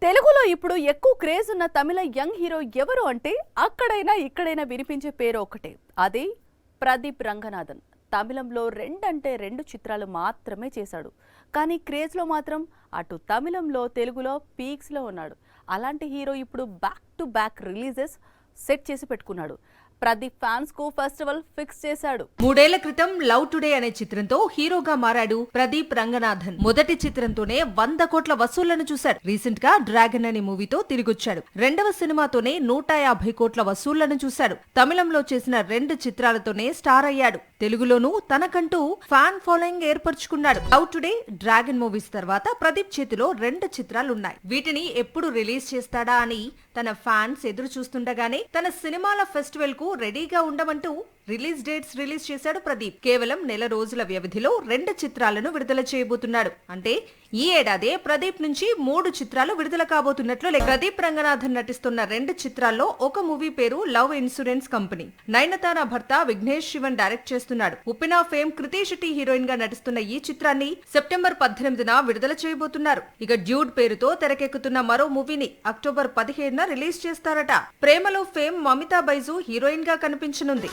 తెలుగులో ఇప్పుడు ఎక్కువ క్రేజ్ ఉన్న తమిళ యంగ్ హీరో ఎవరు అంటే అక్కడైనా ఇక్కడైనా వినిపించే పేరు ఒకటే, అదే ప్రదీప్ రంగనాథన్. తమిళంలో రెండంటే రెండు చిత్రాలు మాత్రమే చేశాడు, కానీ క్రేజ్లో మాత్రం అటు తమిళంలో తెలుగులో పీక్స్లో ఉన్నాడు. అలాంటి హీరో ఇప్పుడు back to back releases set చేసి పెట్టుకున్నాడు. ప్రదీప్ ఫ్యాన్స్ కు ఫెస్టివల్ ఫిక్స్ చేశాడు. 3 ఏళ్ల క్రితం లవ్ టుడే అనే చిత్రంతో హీరోగా మారాడు ప్రదీప్ రంగనాథన్. మొదటి చిత్రంతోనే 100 కోట్ల వసూళ్లను చూశాడు. రీసెంట్ గా డ్రాగన్ అనే మూవీతో తిరిగొచ్చాడు. రెండవ సినిమాతోనే 150 కోట్ల వసూళ్లను చూశాడు. తమిళంలో చేసిన 2 చిత్రాలతోనే స్టార్ అయ్యాడు. తెలుగులోనూ తనకంటూ ఫ్యాన్ ఫాలోయింగ్ ఏర్పరచుకున్నాడు. లవ్ టుడే, డ్రాగన్ మూవీస్ తర్వాత ప్రదీప్ చేతిలో 2 చిత్రాలున్నాయి. వీటిని ఎప్పుడు రిలీజ్ చేస్తాడా అని తన ఫ్యాన్స్ ఎదురు చూస్తుండగానే తన సినిమాల ఫెస్టివల్ కు రెడీగా ఉండమంటూ రిలీజ్ డేట్స్ రిలీజ్ చేశాడు ప్రదీప్. కేవలం నెల రోజుల వ్యవధిలో 2 చిత్రాలను విడుదల చేయబోతున్నాడు. అంటే ఈ ఏడాదే ప్రదీప్ నుంచి 3 చిత్రాలు విడుదల కాబోతున్నట్లు. ప్రదీప్ రంగనాథన్ నటిస్తున్న 2 చిత్రాల్లో ఒక మూవీ పేరు లవ్ ఇన్సూరెన్స్ కంపెనీ. నయనతార భర్త విఘ్నేష్ శివన్ డైరెక్ట్ చేస్తున్నాడు. ఉప్పిన ఫేమ్ కృతి శెట్టి హీరోయిన్ గా నటిస్తున్న ఈ చిత్రాన్ని సెప్టెంబర్ 18న విడుదల చేయబోతున్నారు. ఇక డ్యూడ్ పేరుతో తెరకెక్కుతున్న మరో మూవీని అక్టోబర్ 17న రిలీజ్ చేస్తారట. ప్రేమలో ఫేమ్ మమితా బైజు హీరోయిన్ గా కనిపించనుంది.